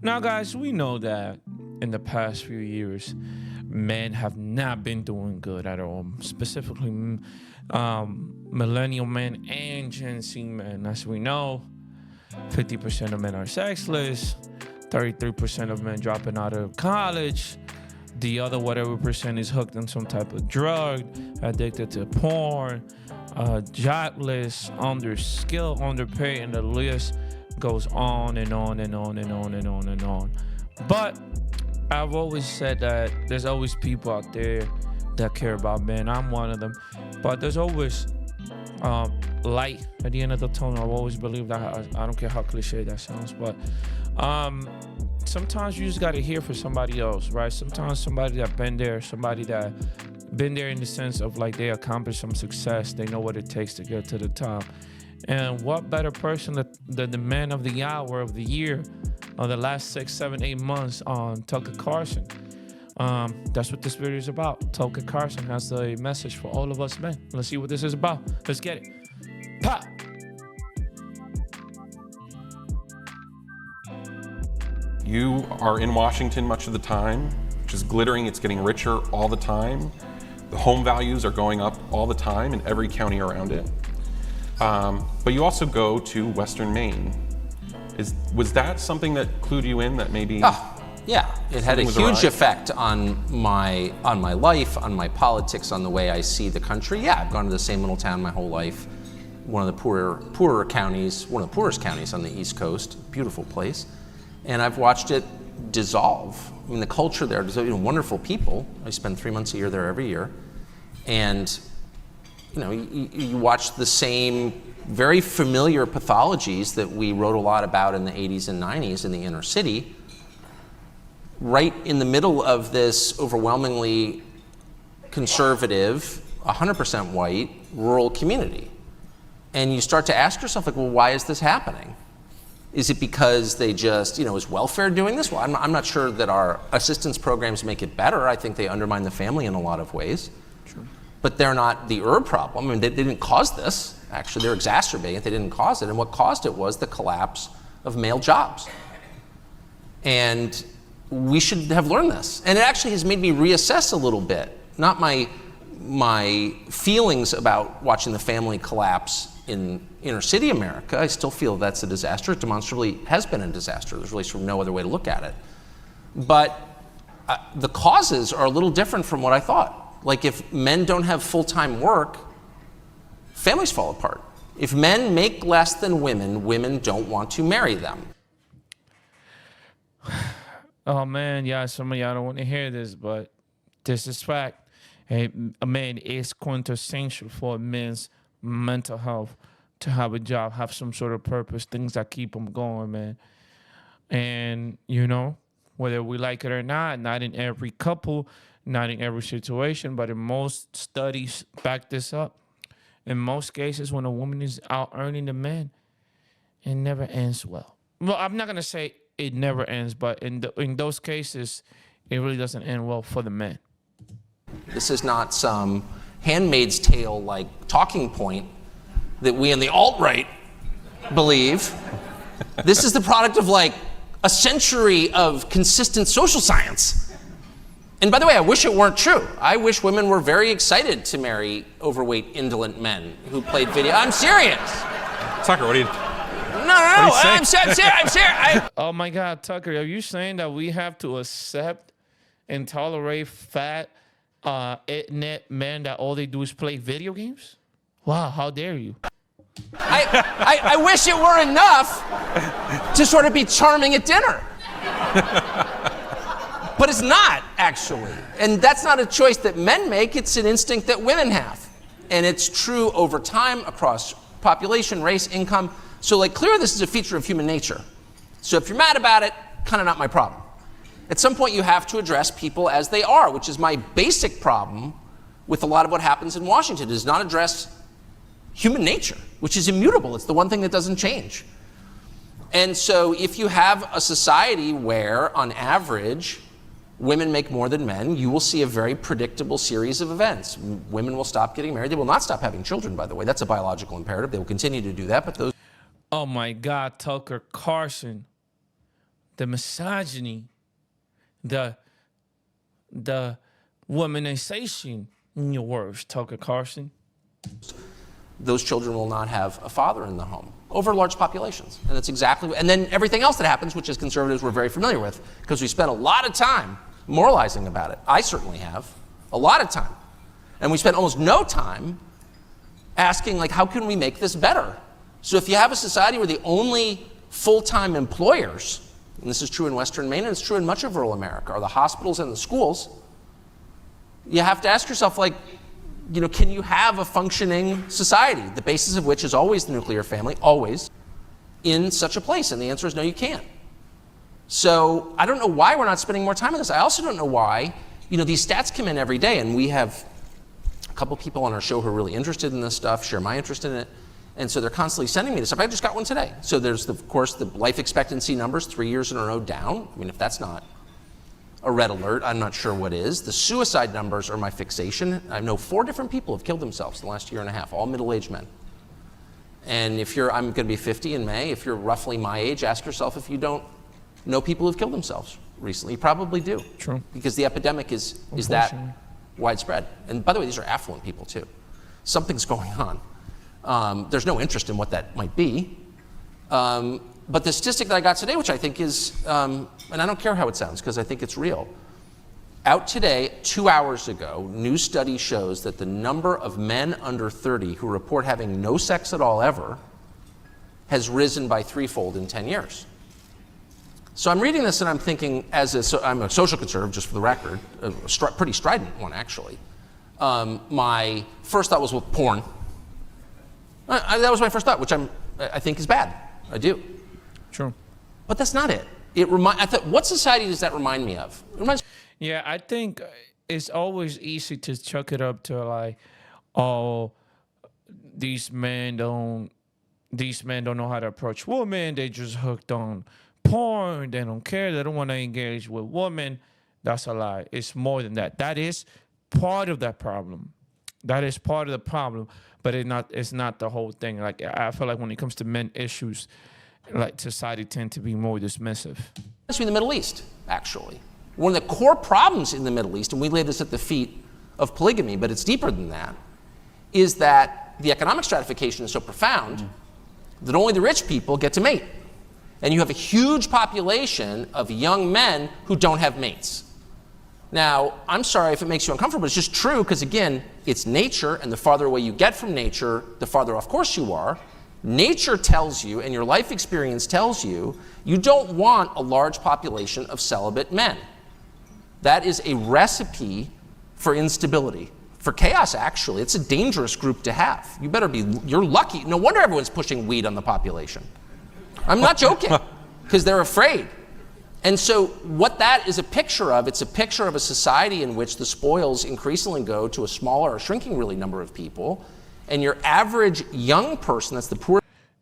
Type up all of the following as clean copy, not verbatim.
Now, guys, we know that in the past few years, men have not been doing good at all, specifically millennial men and Gen Z men. As we know, 50% of men are sexless, 33% of men dropping out of college, the other whatever percent is hooked on some type of drug, addicted to porn, jobless, underskilled, underpaid, and the list goes on and on and on and on and on and on. But I've always said that there's always people out there that care about men. I'm one of them. But there's always light at the end of the tunnel. I've always believed that. I don't care how cliche that sounds, but sometimes you just got to hear for somebody else, right? Sometimes somebody that been there, somebody that been there in the sense of like they accomplished some success, they know what it takes to get to the top. And what better person than the man of the hour of the year of the last 6, 7, 8 months on Tucker Carlson. That's what this video is about. Tucker Carlson has a message for all of us men. Let's see what this is about. Let's get it. Pop! You are in Washington much of the time, which is glittering, it's getting richer all the time. The home values are going up all the time in every county around it. But you also go to Western Maine. Was that something that clued you in that maybe? Oh, yeah, it had a huge effect on my life, on my politics, on the way I see the country. Yeah, I've gone to the same little town my whole life. One of the poorer counties, one of the poorest counties on the East Coast, beautiful place. And I've watched it dissolve. I mean, the culture there, wonderful people. I spend 3 months a year there every year. And you watch the same very familiar pathologies that we wrote a lot about in the 80s and 90s in the inner city, right in the middle of this overwhelmingly conservative, 100% white, rural community. And you start to ask yourself, like, well, why is this happening? Is it because they just, is welfare doing this? Well, I'm not sure that our assistance programs make it better. I think they undermine the family in a lot of ways. Sure. But they're not the problem. I mean, they didn't cause this. Actually, they're exacerbating it. They didn't cause it. And what caused it was the collapse of male jobs. And we should have learned this. And it actually has made me reassess a little bit. Not my feelings about watching the family collapse in inner city America. I still feel that's a disaster. It demonstrably has been a disaster. There's really sort of no other way to look at it. But the causes are a little different from what I thought. Like, if men don't have full-time work, families fall apart. If men make less than women, women don't want to marry them. Oh man, yeah, some of y'all don't want to hear this, but this is fact. A man is quintessential for a man's mental health to have a job, have some sort of purpose, things that keep them going, man. And, whether we like it or not in every couple, not in every situation, but in most studies back this up. In most cases, when a woman is out earning the man, it never ends well. Well, I'm not going to say it never ends, but in those cases, it really doesn't end well for the man. This is not some Handmaid's Tale like talking point that we in the alt-right believe. This is the product of like a century of consistent social science. And by the way, I wish it weren't true. I wish women were very excited to marry overweight, indolent men who played video. I'm serious. Tucker, what do you? No. I'm serious. Oh my God, Tucker, are you saying that we have to accept and tolerate fat, internet men that all they do is play video games? Wow, how dare you? I wish it were enough to sort of be charming at dinner. But it's not, actually. And that's not a choice that men make. It's an instinct that women have. And it's true over time across population, race, income. So, clearly this is a feature of human nature. So if you're mad about it, kind of not my problem. At some point, you have to address people as they are, which is my basic problem with a lot of what happens in Washington. It does not address human nature, which is immutable. It's the one thing that doesn't change. And so if you have a society where, on average, women make more than men, you will see a very predictable series of events. Women will stop getting married. They will not stop having children, by the way. That's a biological imperative. They will continue to do that, but those... Oh my God, Tucker Carlson. the misogyny, the womanization, in your words, Tucker Carlson. Those children will not have a father in the home over large populations. And that's exactly, and then everything else that happens, which as conservatives we're very familiar with, because we spend a lot of time moralizing about it. I certainly have, a lot of time. And we spend almost no time asking, like, how can we make this better? So if you have a society where the only full-time employers, and this is true in Western Maine and it's true in much of rural America, are the hospitals and the schools, you have to ask yourself, like, you know, can you have a functioning society, the basis of which is always the nuclear family, always, in such a place? And the answer is no, you can't. So I don't know why we're not spending more time on this. I also don't know why, you know, these stats come in every day, and we have a couple people on our show who are really interested in this stuff, share my interest in it, and so they're constantly sending me this stuff. I just got one today. So there's, of course, the life expectancy numbers, 3 years in a row down. I mean, if that's not a red alert, I'm not sure what is. The suicide numbers are my fixation. I know 4 different people have killed themselves in the last year and a half, all middle-aged men. And if you're, I'm going to be 50 in May, if you're roughly my age, ask yourself if you don't know people who've killed themselves recently. You probably do. True. Because the epidemic is that widespread. And by the way, these are affluent people too. Something's going on. There's no interest in what that might be. But the statistic that I got today, which I think is, and I don't care how it sounds because I think it's real. Out today, 2 hours ago, new study shows that the number of men under 30 who report having no sex at all ever has risen by 3-fold in 10 years. So I'm reading this and I'm thinking, I'm a social conservative, just for the record, a pretty strident one actually. My first thought was, well, porn. That was my first thought, which I think is bad. I do. True. But that's not it. I thought, what society does that remind me of? Yeah, I think it's always easy to chuck it up to like, oh, these men don't know how to approach women. They just hooked on porn. They don't care. They don't want to engage with women. That's a lie. It's more than that. That is part of that problem. That is part of the problem, but it's not the whole thing. Like, I feel like when it comes to men issues, like, society tend to be more dismissive. Especially in the Middle East, actually. One of the core problems in the Middle East, and we lay this at the feet of polygamy, but it's deeper than that, is that the economic stratification is so profound that only the rich people get to mate. And you have a huge population of young men who don't have mates. Now, I'm sorry if it makes you uncomfortable, but it's just true because, again, it's nature, and the farther away you get from nature, the farther off course you are. Nature tells you, and your life experience tells you, you don't want a large population of celibate men. That is a recipe for instability, for chaos, actually. It's a dangerous group to have. You're lucky. No wonder everyone's pushing weed on the population. I'm not joking, because they're afraid. And so what that is a picture of, it's a picture of a society in which the spoils increasingly go to a smaller or shrinking really number of people. And your average young person, that's the poor.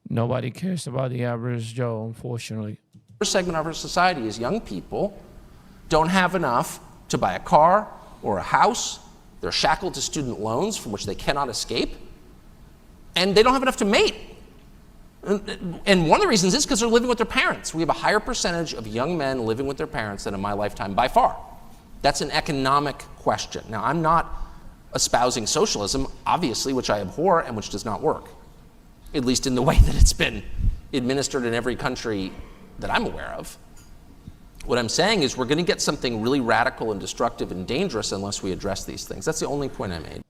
Nobody cares about the average Joe, unfortunately. Segment of our society is young people don't have enough to buy a car or a house. They're shackled to student loans from which they cannot escape. And they don't have enough to mate. And one of the reasons is because they're living with their parents. We have a higher percentage of young men living with their parents than in my lifetime by far. That's an economic question. Now, I'm not espousing socialism, obviously, which I abhor and which does not work, at least in the way that it's been administered in every country that I'm aware of. What I'm saying is we're going to get something really radical and destructive and dangerous unless we address these things. That's the only point I made.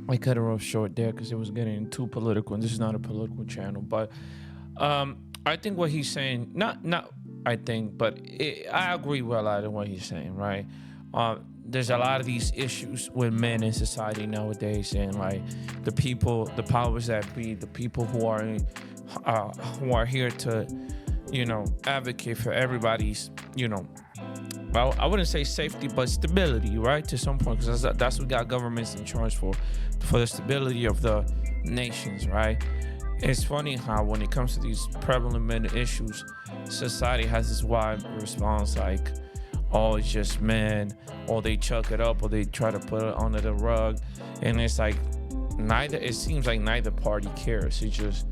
I cut it off short there because it was getting too political, and this is not a political channel. But I think what he's saying, I agree with a lot of what he's saying, right? There's a lot of these issues with men in society nowadays, and like the powers that be, the people who are here to, advocate for everybody's, well, I wouldn't say safety, but stability, right? To some point, because that's what got governments in charge for the stability of the nations, right? It's funny how when it comes to these prevalent men issues, society has this wide response, like, oh, it's just men, or they chuck it up, or they try to put it under the rug, and it's like it seems like neither party cares. It's just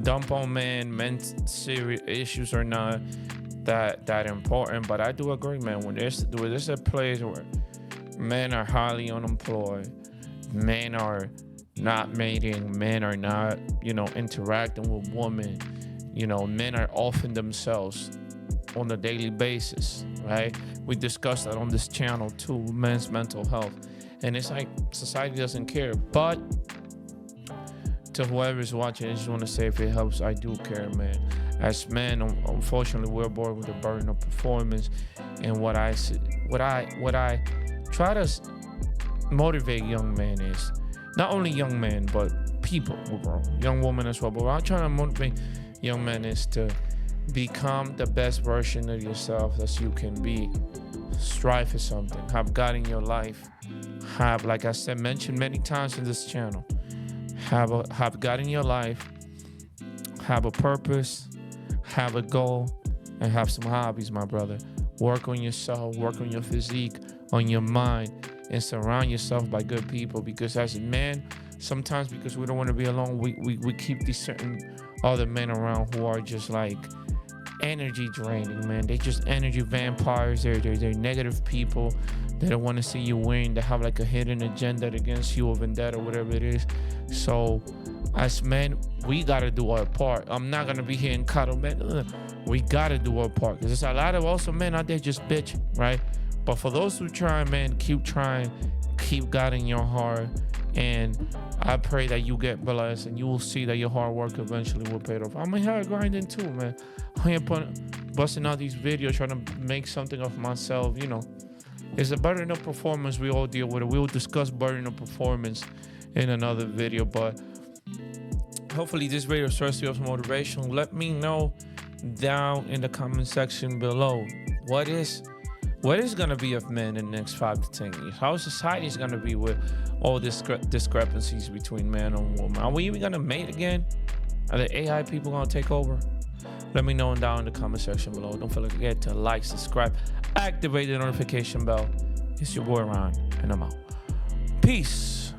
dump on men serious issues or not. that important. But I do agree, man. When there's a place where men are highly unemployed, men are not mating, men are not, interacting with women, men are offing themselves on a daily basis, right? We discussed that on this channel too, men's mental health. And it's like society doesn't care. But to whoever's watching, I just want to say, if it helps, I do care, man. As men, unfortunately, we're born with the burden of performance. And what I try to motivate young men is, not only young men, but people, young women as well. But what I'm trying to motivate young men is to become the best version of yourself that you can be. Strive for something. Have God in your life. Have, like I said, mentioned many times in this channel, have God in your life. Have a purpose. Have a goal. And have some hobbies, my brother. Work on yourself. Work on your physique. On your mind. And surround yourself by good people. Because as a man, sometimes because we don't want to be alone, we keep these certain other men around who are just like energy draining, man. They just energy vampires. They're negative people. They don't want to see you win. They have like a hidden agenda against you, or vendetta, whatever it is. So as men, we got to do our part. I'm not going to be here and cuddle, man. We got to do our part. Because there's a lot of also men out there just bitch, right? But for those who try, man, keep trying. Keep God in your heart. And I pray that you get blessed and you will see that your hard work eventually will pay off. I'm here grinding too, man. I'm here busting out these videos, trying to make something of myself, It's a burden of performance. We all deal with it. We will discuss burden of performance in another video. But hopefully this video serves you of motivation. Let me know down in the comment section below. What is going to be of men in the next 5 to 10 years? How society is going to be with all this discrepancies between man and woman? Are we even going to mate again? Are the AI people going to take over? Let me know down in the comment section below. Don't forget to like, subscribe, activate the notification bell. It's your boy Ron, and I'm out. Peace.